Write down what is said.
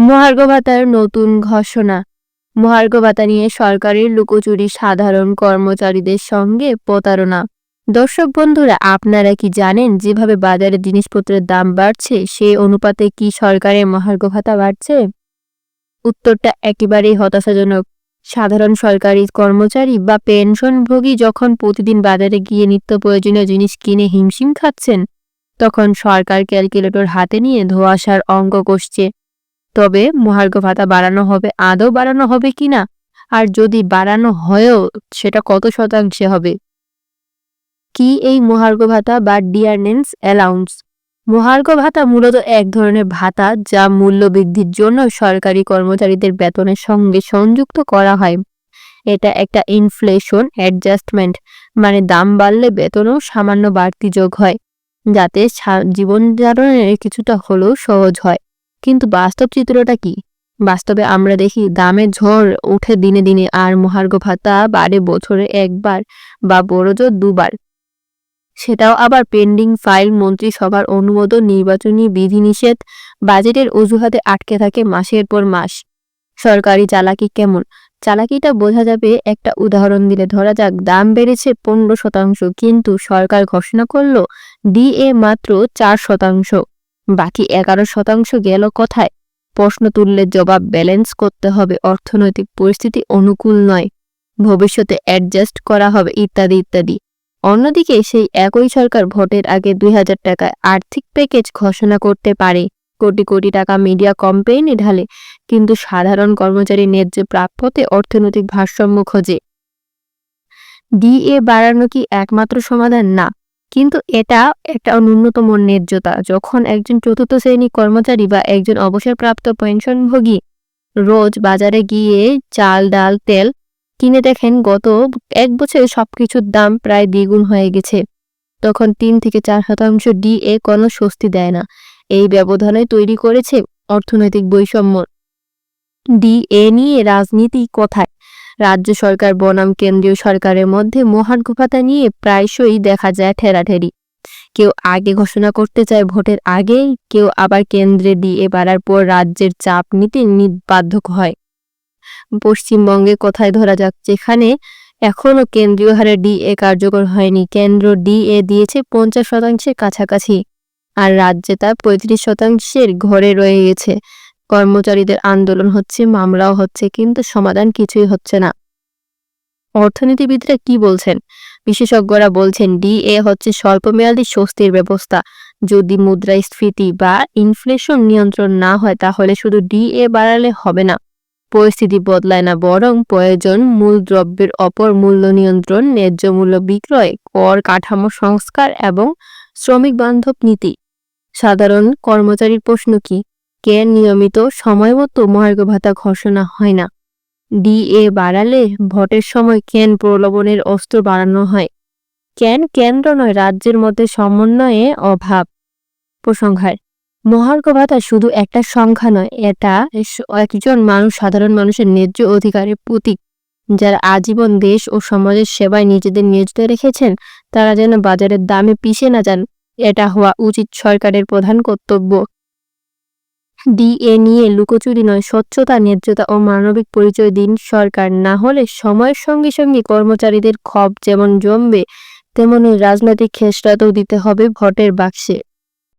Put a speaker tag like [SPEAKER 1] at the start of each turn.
[SPEAKER 1] মহার্ঘ ভাতার নতুন ঘোষণা। মহার্ঘ ভাতা নিয়ে সরকারের লুকোচুরি, সাধারণ কর্মচারীদের সঙ্গে প্রতারণা। দর্শক বন্ধুরা, আপনারা কি জানেন যেভাবে বাজারে জিনিসপত্রের দাম বাড়ছে সেই অনুপাতে কি সরকারের মহার্ঘ ভাতা বাড়ছে? উত্তরটা একেবারেই হতাশাজনক। সাধারণ সরকারি কর্মচারী বা পেনশনভোগী যখন প্রতিদিন বাজারে গিয়ে নিত্য প্রয়োজনীয় জিনিস কিনে হিমশিম খাচ্ছেন, তখন সরকার ক্যালকুলেটর হাতে নিয়ে ধোঁয়াশার অঙ্ক কষছে। তবে মহার্ঘ ভাতা বাড়ানো হবে, আদৌ বাড়ানো হবে কিনা, আর যদি বাড়ানো হয়ও সেটা কত শতাংশে হবে? কি এই মহার্ঘ ভাতা বা ডিয়ারনেন্স অ্যালাউন্স? মহার্ঘ ভাতা মূলত এক ধরনের ভাতা যা মূল্য বৃদ্ধির জন্য সরকারি কর্মচারীদের বেতনের সঙ্গে সংযুক্ত করা হয়। এটা একটা ইনফ্লেশন অ্যাডজাস্টমেন্ট, মানে দাম বাড়লে বেতনও সামান্য বাড়তি যোগ হয়, যাতে জীবনধারণের কিছুটা হলেও সহজ হয়। কিন্তু বাস্তব চিত্রটা কি? বাস্তবে আমরা দেখি দামে ঝড় ওঠে দিনে দিনে, আর মহার্ঘ ভাতা বাড়ে বছরে একবার বা বড়জোর দুবার। সেটাও আবার পেন্ডিং ফাইল, মন্ত্রিসভার অনুমোদন, নির্বাচনী বিধিনিষেধ, বাজেটের অজুহাতে আটকে থাকে মাসের পর মাস। সরকারি চালাকি কেমন? চালাকিটা বোঝা যাবে একটা উদাহরণ দিলে। ধরা যাক দাম বেড়েছে 15%, কিন্তু সরকার ঘোষণা করলো ডিএ মাত্র 4%। বাকি 11% গেল কোথায়? প্রশ্ন তুললে জবাব ব্যালেন্স করতে হবে, অর্থনৈতিক পরিস্থিতি অনুকূল নয়, ভবিষ্যতে অ্যাডজাস্ট করা হবে, ইত্যাদি ইত্যাদি। অন্যদিকে সেই একই সরকার ভোটের আগে 2000 টাকায় আর্থিক প্যাকেজ ঘোষণা করতে পারে, কোটি কোটি টাকা মিডিয়া ক্যাম্পেইনে ঢালে, কিন্তু সাধারণ কর্মচারী ন্যায্য প্রাপ্যতে অর্থনৈতিক ভারসাম্য খোঁজে। ডিএ বাড়ানো কি একমাত্র সমাধান? না, কিন্তু এটা একটা ন্যূনতম ন্যায্যতা। যখন একজন চতুর্থ শ্রেণী কর্মচারী বা একজন অবসরপ্রাপ্ত পেনশনভোগী রোজ বাজারে গিয়ে চাল, ডাল, তেল কিনে দেখেন গত 1 বছরে সবকিছুর দাম প্রায় দ্বিগুণ হয়ে গেছে, তখন 3 থেকে 4% ডিএ কোনো স্বস্তি দেয় না। এই ব্যবধানে তৈরি করেছে অর্থনৈতিক বৈষম্য। ডিএ নিয়ে রাজনীতি কোথায়? রাজ্য সরকার বনাম কেন্দ্রীয় সরকারের মধ্যে মহার্ঘ ভাতা নিয়ে প্রায়শই দেখা যায় ঠেলাঠেলি। কেউ আগে ঘোষণা করতে চায় ভোটের আগেই, কেউ আবার কেন্দ্রে ডিএ বাড়ার পর রাজ্যের চাপ নিতে বাধ্য হয়। পশ্চিমবঙ্গে কোথায় ধরা যাক, যেখানে এখনো কেন্দ্রীয় হারে ডিএ কার্যকর হয়নি। কেন্দ্র ডিএ দিয়েছে 50%-এর কাছাকাছি, আর রাজ্যে তা 35%-এর ঘরে রয়ে গেছে। কর্মচারীদের আন্দোলন হচ্ছে, মামলাও হচ্ছে, কিন্তু সমাধান কিছুই হচ্ছে না। অর্থনীতিবিদরা কি বলছেন? বিশেষজ্ঞরা বলছেন ডিএ হচ্ছে স্বল্পমেয়াদী স্বস্তির ব্যবস্থা। যদি মুদ্রাস্ফীতি বা ইনফ্লেশন নিয়ন্ত্রণ না হয়, তাহলে শুধু ডিএ বাড়ালে হবে না। পরিস্থিতি বদলায় না, বরং প্রয়োজন মূলদ্রব্যের অপর মূল্য নিয়ন্ত্রণ, ন্যায্য মূল্য বিক্রয়, কর কাঠামো সংস্কার এবং শ্রমিক বান্ধব নীতি। সাধারণ কর্মচারীর প্রশ্ন কি? কেন নিয়মিত সময়মতো মহার্ঘ ভাতা ঘোষণা হয় না? ডিএ বাড়ালে ভোটের সময় কেন প্রলোভনের অস্ত্র বাড়ানো হয়? কেন কেন্দ্র নয় রাজ্যের মধ্যে সমন্বয়ে অভাব? উপসংহার: মহার্ঘ ভাতা শুধু একটা সংখ্যা নয়, এটা একজন সাধারণ মানুষের ন্যায্য অধিকারের প্রতীক। যারা আজীবন দেশ ও সমাজের সেবায় নিজেদের নিয়োজিত রেখেছেন, তারা যেন বাজারের দামে পিষে না যান, এটা হওয়া উচিত সরকারের প্রধান কর্তব্য। ডিএ নিয়ে লুকোচুরি নয়, স্বচ্ছতা, ন্যায্যতা ও মানবিক পরিচয় দিন সরকার। না হলে সময়ের সঙ্গে সঙ্গে কর্মচারীদের ক্ষোভ যেমন জমবে, তেমনি রাজনৈতিক খেসরাতও দিতে হবে ভোটের বাক্সে।